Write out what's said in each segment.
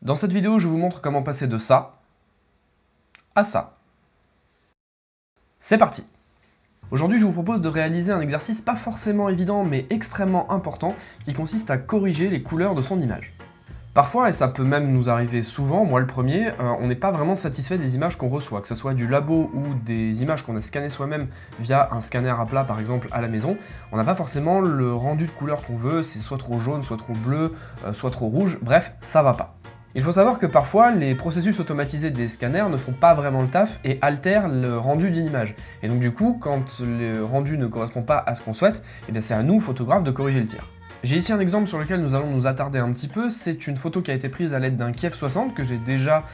Dans cette vidéo, je vous montre comment passer de ça à ça. C'est parti! Aujourd'hui, je vous propose de réaliser un exercice pas forcément évident, mais extrêmement important, qui consiste à corriger les couleurs de son image. Parfois, et ça peut même nous arriver souvent, moi le premier, on n'est pas vraiment satisfait des images qu'on reçoit, que ce soit du labo ou des images qu'on a scannées soi-même via un scanner à plat par exemple à la maison, on n'a pas forcément le rendu de couleur qu'on veut, c'est soit trop jaune, soit trop bleu, soit trop rouge, bref, ça va pas. Il faut savoir que parfois, les processus automatisés des scanners ne font pas vraiment le taf et altèrent le rendu d'une image. Et donc du coup, quand le rendu ne correspond pas à ce qu'on souhaite, eh bien c'est à nous, photographes, de corriger le tir. J'ai ici un exemple sur lequel nous allons nous attarder un petit peu, c'est une photo qui a été prise à l'aide d'un Kiev 60 que j'ai déjà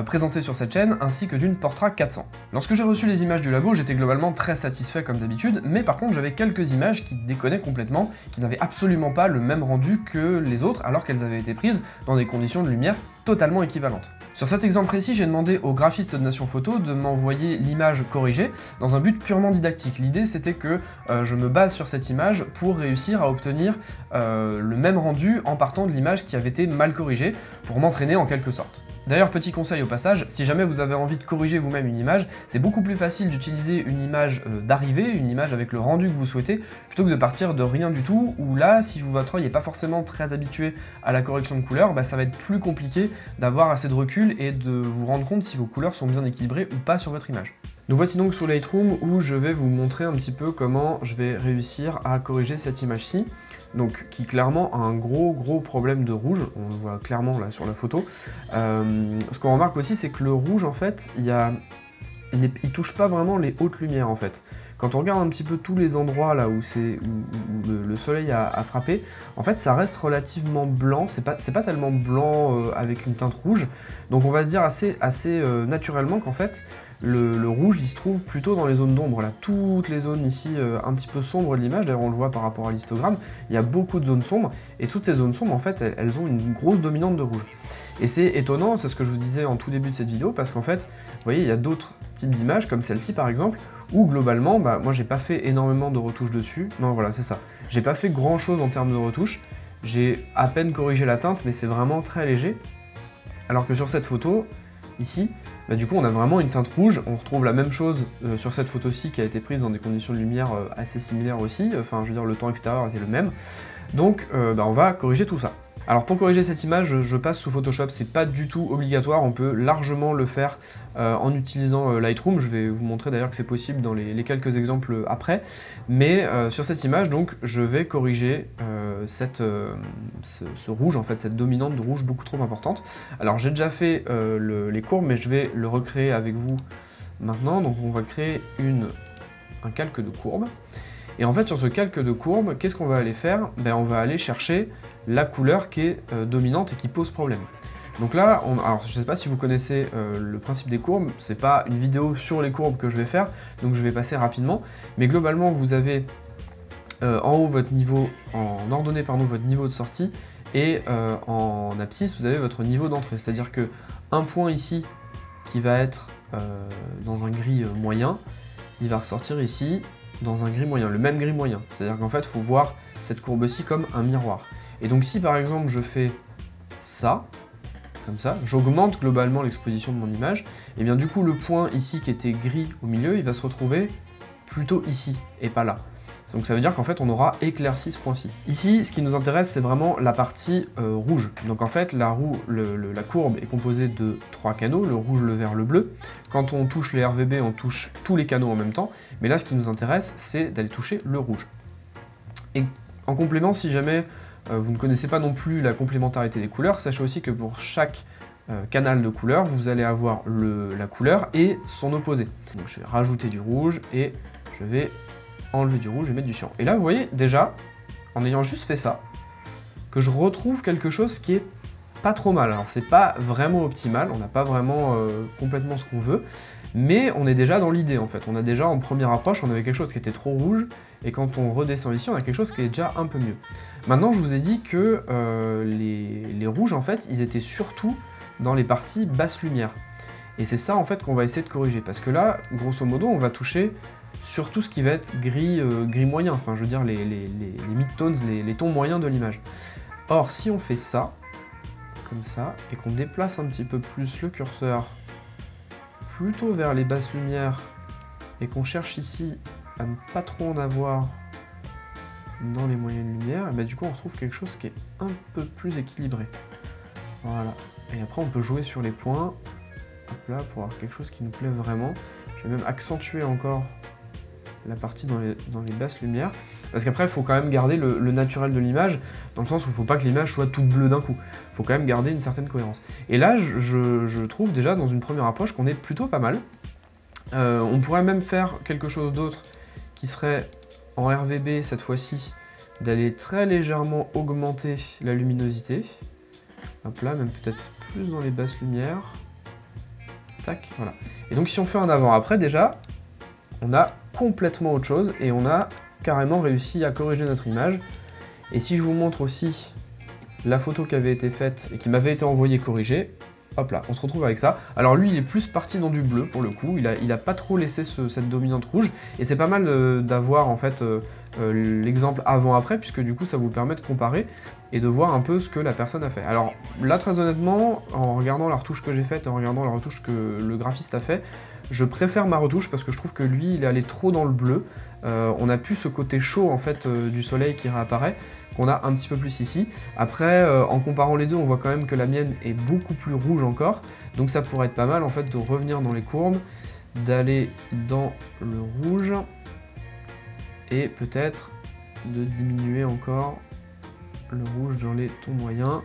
présenté sur cette chaîne, ainsi que d'une Portra 400. Lorsque j'ai reçu les images du labo, j'étais globalement très satisfait comme d'habitude, mais par contre j'avais quelques images qui déconnaient complètement, qui n'avaient absolument pas le même rendu que les autres, alors qu'elles avaient été prises dans des conditions de lumière totalement équivalentes. Sur cet exemple précis, j'ai demandé au graphiste de Nation Photo de m'envoyer l'image corrigée dans un but purement didactique. L'idée c'était que je me base sur cette image pour réussir à obtenir le même rendu en partant de l'image qui avait été mal corrigée, pour m'entraîner en quelque sorte. D'ailleurs, petit conseil au passage, si jamais vous avez envie de corriger vous-même une image, c'est beaucoup plus facile d'utiliser une image d'arrivée, une image avec le rendu que vous souhaitez, plutôt que de partir de rien du tout, où là, si votre œil n'est pas forcément très habitué à la correction de couleurs, ça va être plus compliqué d'avoir assez de recul et de vous rendre compte si vos couleurs sont bien équilibrées ou pas sur votre image. Nous voici donc sous Lightroom où je vais vous montrer un petit peu comment je vais réussir à corriger cette image-ci, donc qui clairement a un gros problème de rouge, on le voit clairement là sur la photo. Ce qu'on remarque aussi, c'est que le rouge en fait, il touche pas vraiment les hautes lumières en fait. Quand on regarde un petit peu tous les endroits là où le soleil a frappé, en fait ça reste relativement blanc, c'est pas tellement blanc avec une teinte rouge, donc on va se dire assez naturellement qu'en fait le rouge il se trouve plutôt dans les zones d'ombre, là, toutes les zones ici un petit peu sombres de l'image, d'ailleurs on le voit par rapport à l'histogramme, il y a beaucoup de zones sombres, et toutes ces zones sombres en fait elles ont une grosse dominante de rouge. Et c'est étonnant, c'est ce que je vous disais en tout début de cette vidéo, parce qu'en fait, vous voyez, il y a d'autres types d'images, comme celle-ci par exemple, où globalement, moi j'ai pas fait énormément de retouches dessus, non voilà c'est ça, j'ai pas fait grand chose en termes de retouches, j'ai à peine corrigé la teinte, mais c'est vraiment très léger, alors que sur cette photo, ici, du coup on a vraiment une teinte rouge, on retrouve la même chose sur cette photo-ci qui a été prise dans des conditions de lumière assez similaires aussi, enfin je veux dire le temps extérieur était le même, donc on va corriger tout ça. Alors pour corriger cette image, je passe sous Photoshop, c'est pas du tout obligatoire, on peut largement le faire en utilisant Lightroom, je vais vous montrer d'ailleurs que c'est possible dans les quelques exemples après, mais sur cette image donc je vais corriger ce rouge, en fait cette dominante de rouge beaucoup trop importante. Alors j'ai déjà fait les courbes, mais je vais le recréer avec vous maintenant, donc on va créer un calque de courbe. Et en fait, sur ce calque de courbe, qu'est-ce qu'on va aller faire? On va aller chercher la couleur qui est dominante et qui pose problème. Donc là, alors je ne sais pas si vous connaissez le principe des courbes, c'est pas une vidéo sur les courbes que je vais faire, donc je vais passer rapidement. Mais globalement, vous avez en haut votre niveau, en ordonnée pardon, votre niveau de sortie, et en abscisse, vous avez votre niveau d'entrée. C'est-à-dire que un point ici, qui va être dans un gris moyen, il va ressortir ici, dans un gris moyen, le même gris moyen. C'est-à-dire qu'en fait, il faut voir cette courbe-ci comme un miroir. Et donc si par exemple je fais ça, comme ça, j'augmente globalement l'exposition de mon image, et bien du coup le point ici qui était gris au milieu, il va se retrouver plutôt ici, et pas là. Donc ça veut dire qu'en fait on aura éclairci ce point-ci. Ici, ce qui nous intéresse, c'est vraiment la partie rouge. Donc en fait, la courbe est composée de 3 canaux, le rouge, le vert, le bleu. Quand on touche les RVB, on touche tous les canaux en même temps. Mais là, ce qui nous intéresse, c'est d'aller toucher le rouge. Et en complément, si jamais vous ne connaissez pas non plus la complémentarité des couleurs, sachez aussi que pour chaque canal de couleur, vous allez avoir la couleur et son opposé. Donc je vais rajouter du rouge et je vais enlever du rouge et mettre du cyan. Et là, vous voyez déjà, en ayant juste fait ça, que je retrouve quelque chose qui est pas trop mal. Alors c'est pas vraiment optimal, on n'a pas vraiment complètement ce qu'on veut, mais on est déjà dans l'idée en fait. On a déjà en première approche, on avait quelque chose qui était trop rouge, et quand on redescend ici, on a quelque chose qui est déjà un peu mieux. Maintenant, je vous ai dit que les rouges en fait, ils étaient surtout dans les parties basse lumière. Et c'est ça en fait qu'on va essayer de corriger, parce que là, grosso modo, on va toucher sur tout ce qui va être gris moyen, enfin je veux dire les mid-tones, les tons moyens de l'image. Or si on fait ça, comme ça, et qu'on déplace un petit peu plus le curseur plutôt vers les basses lumières, et qu'on cherche ici à ne pas trop en avoir dans les moyennes lumières, et bah du coup on retrouve quelque chose qui est un peu plus équilibré. Voilà. Et après on peut jouer sur les points, hop là, pour avoir quelque chose qui nous plaît vraiment. Je vais même accentuer encore la partie dans les basses lumières, parce qu'après il faut quand même garder le naturel de l'image, dans le sens où il ne faut pas que l'image soit toute bleue d'un coup, il faut quand même garder une certaine cohérence. Et là je trouve déjà dans une première approche qu'on est plutôt pas mal. On pourrait même faire quelque chose d'autre qui serait en RVB cette fois-ci, d'aller très légèrement augmenter la luminosité. Hop là, même peut-être plus dans les basses lumières. Tac, voilà. Et donc si on fait un avant-après déjà, on a complètement autre chose et on a carrément réussi à corriger notre image. Et si je vous montre aussi la photo qui avait été faite et qui m'avait été envoyée corrigée, hop là, on se retrouve avec ça. Alors lui, il est plus parti dans du bleu pour le coup, il a pas trop laissé cette dominante rouge, et c'est pas mal d'avoir en fait l'exemple avant-après, puisque du coup ça vous permet de comparer et de voir un peu ce que la personne a fait. Alors là, très honnêtement, en regardant la retouche que j'ai faite et en regardant la retouche que le graphiste a fait, je préfère ma retouche parce que je trouve que lui, il est allé trop dans le bleu. On a plus ce côté chaud en fait du soleil qui réapparaît, qu'on a un petit peu plus ici. Après, en comparant les deux, on voit quand même que la mienne est beaucoup plus rouge encore, donc ça pourrait être pas mal en fait de revenir dans les courbes, d'aller dans le rouge, et peut-être de diminuer encore le rouge dans les tons moyens,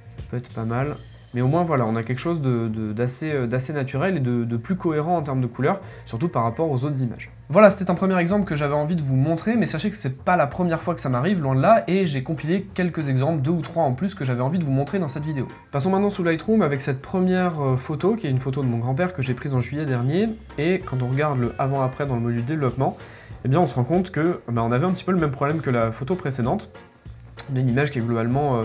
ça peut être pas mal. Mais au moins voilà, on a quelque chose d'assez naturel et de plus cohérent en termes de couleurs, surtout par rapport aux autres images. Voilà, c'était un premier exemple que j'avais envie de vous montrer, mais sachez que c'est pas la première fois que ça m'arrive, loin de là, et j'ai compilé quelques exemples, 2 ou 3 en plus, que j'avais envie de vous montrer dans cette vidéo. Passons maintenant sous Lightroom avec cette première photo, qui est une photo de mon grand-père que j'ai prise en juillet dernier, et quand on regarde le avant-après dans le module développement, eh bien on se rend compte que on avait un petit peu le même problème que la photo précédente. On a une image qui est globalement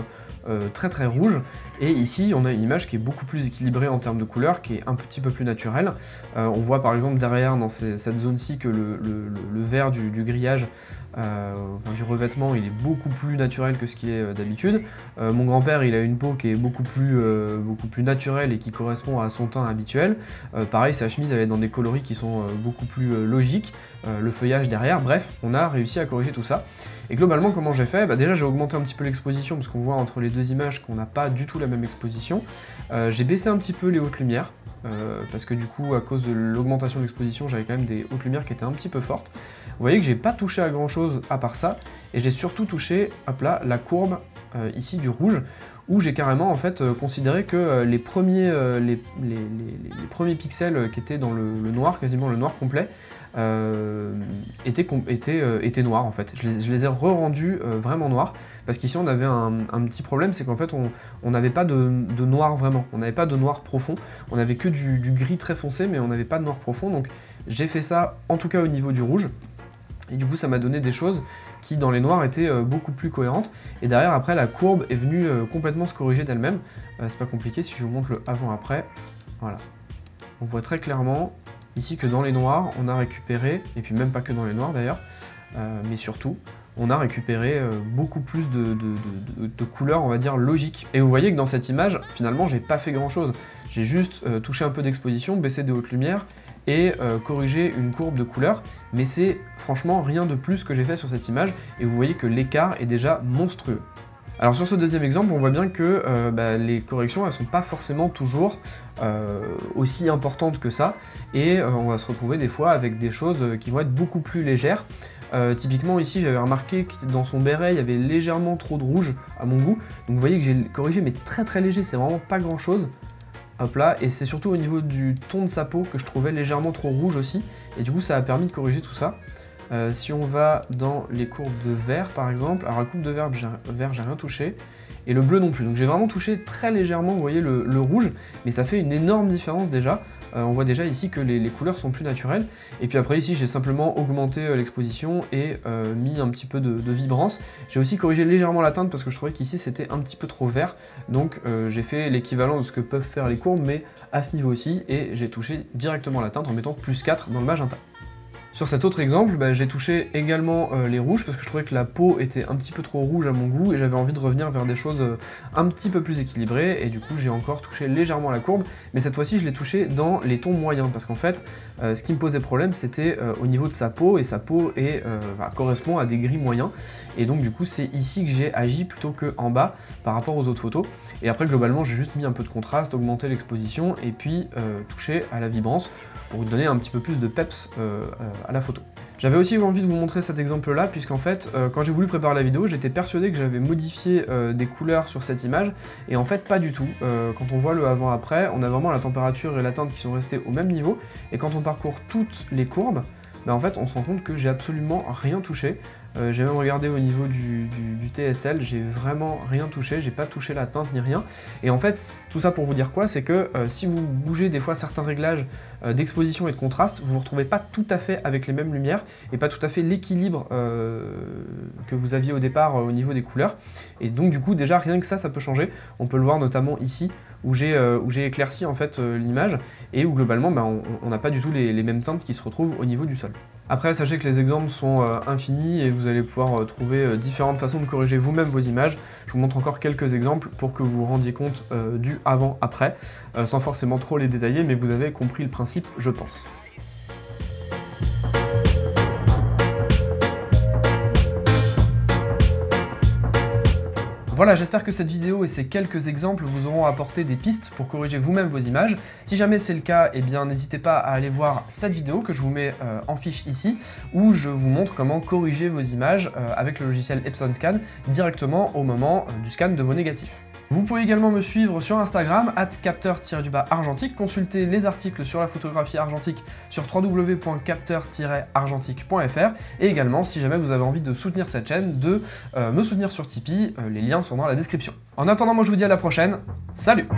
très rouge, et ici on a une image qui est beaucoup plus équilibrée en termes de couleurs, qui est un petit peu plus naturelle. On voit par exemple derrière dans cette zone-ci que le vert du grillage, enfin, du revêtement, il est beaucoup plus naturel que ce qu'il est d'habitude. Mon grand-père, il a une peau qui est beaucoup plus naturelle et qui correspond à son teint habituel. Pareil, sa chemise, elle est dans des coloris qui sont beaucoup plus logiques. Le feuillage derrière, bref, on a réussi à corriger tout ça. Et globalement, comment j'ai fait? Déjà, j'ai augmenté un petit peu l'exposition, parce qu'on voit entre les deux images qu'on n'a pas du tout la même exposition. J'ai baissé un petit peu les hautes lumières, parce que du coup, à cause de l'augmentation de l'exposition, j'avais quand même des hautes lumières qui étaient un petit peu fortes. Vous voyez que j'ai pas touché à grand chose à part ça, et j'ai surtout touché, hop là, la courbe ici du rouge, où j'ai carrément en fait considéré que les premiers pixels qui étaient dans le noir, quasiment le noir complet, étaient noirs en fait. Je les ai re-rendus vraiment noirs, parce qu'ici on avait un petit problème, c'est qu'en fait on n'avait pas de noir vraiment, on n'avait pas de noir profond, on avait que du gris très foncé, mais on n'avait pas de noir profond, donc j'ai fait ça en tout cas au niveau du rouge, et du coup ça m'a donné des choses qui dans les noirs étaient beaucoup plus cohérentes, et derrière après la courbe est venue complètement se corriger d'elle-même. C'est pas compliqué, si je vous montre le avant-après, voilà. On voit très clairement ici que dans les noirs, on a récupéré, et puis même pas que dans les noirs d'ailleurs, mais surtout, on a récupéré beaucoup plus de couleurs, on va dire, logiques. Et vous voyez que dans cette image, finalement, j'ai pas fait grand chose. J'ai juste touché un peu d'exposition, baissé des hautes lumières, et corrigé une courbe de couleurs, mais c'est franchement rien de plus que j'ai fait sur cette image, et vous voyez que l'écart est déjà monstrueux. Alors sur ce deuxième exemple, on voit bien que les corrections, elles sont pas forcément toujours aussi importantes que ça, et on va se retrouver des fois avec des choses qui vont être beaucoup plus légères. Typiquement ici, j'avais remarqué que dans son béret, il y avait légèrement trop de rouge à mon goût, donc vous voyez que j'ai corrigé, mais très léger, c'est vraiment pas grand chose. Hop là, et c'est surtout au niveau du ton de sa peau que je trouvais légèrement trop rouge aussi, et du coup ça a permis de corriger tout ça. Si on va dans les courbes de vert par exemple, alors la courbe de vert, j'ai rien touché, et le bleu non plus, donc j'ai vraiment touché très légèrement, vous voyez, le rouge, mais ça fait une énorme différence déjà. On voit déjà ici que les couleurs sont plus naturelles, et puis après ici j'ai simplement augmenté l'exposition et mis un petit peu de vibrance. J'ai aussi corrigé légèrement la teinte parce que je trouvais qu'ici c'était un petit peu trop vert, donc j'ai fait l'équivalent de ce que peuvent faire les courbes, mais à ce niveau-ci, et j'ai touché directement la teinte en mettant +4 dans le magenta. Sur cet autre exemple, j'ai touché également les rouges parce que je trouvais que la peau était un petit peu trop rouge à mon goût et j'avais envie de revenir vers des choses un petit peu plus équilibrées, et du coup j'ai encore touché légèrement la courbe, mais cette fois-ci je l'ai touché dans les tons moyens parce qu'en fait ce qui me posait problème c'était au niveau de sa peau, et sa peau correspond à des gris moyens, et donc du coup c'est ici que j'ai agi plutôt qu'en bas par rapport aux autres photos. Et après globalement j'ai juste mis un peu de contraste, augmenté l'exposition et puis touché à la vibrance pour vous donner un petit peu plus de peps à la photo. J'avais aussi envie de vous montrer cet exemple là, puisqu'en fait quand j'ai voulu préparer la vidéo j'étais persuadé que j'avais modifié des couleurs sur cette image, et en fait pas du tout. Quand on voit le avant-après, on a vraiment la température et la teinte qui sont restées au même niveau, et quand on parcourt toutes les courbes, en fait on se rend compte que j'ai absolument rien touché. J'ai même regardé au niveau du TSL, j'ai vraiment rien touché, j'ai pas touché la teinte ni rien. Et en fait, tout ça pour vous dire quoi? C'est que si vous bougez des fois certains réglages d'exposition et de contraste, vous vous retrouvez pas tout à fait avec les mêmes lumières, et pas tout à fait l'équilibre que vous aviez au départ au niveau des couleurs. Et donc du coup, déjà rien que ça peut changer. On peut le voir notamment ici, où j'ai éclairci en fait l'image, et où globalement on n'a pas du tout les mêmes teintes qui se retrouvent au niveau du sol. Après, sachez que les exemples sont infinis et vous allez pouvoir trouver différentes façons de corriger vous-même vos images. Je vous montre encore quelques exemples pour que vous vous rendiez compte du avant-après, sans forcément trop les détailler, mais vous avez compris le principe, je pense. Voilà, j'espère que cette vidéo et ces quelques exemples vous auront apporté des pistes pour corriger vous-même vos images. Si jamais c'est le cas, eh bien n'hésitez pas à aller voir cette vidéo que je vous mets en fiche ici, où je vous montre comment corriger vos images avec le logiciel Epson Scan directement au moment du scan de vos négatifs. Vous pouvez également me suivre sur Instagram, @capteur-argentique, consulter les articles sur la photographie argentique sur www.capteur-argentique.fr, et également, si jamais vous avez envie de soutenir cette chaîne, de me soutenir sur Tipeee, les liens sont dans la description. En attendant, moi je vous dis à la prochaine, salut!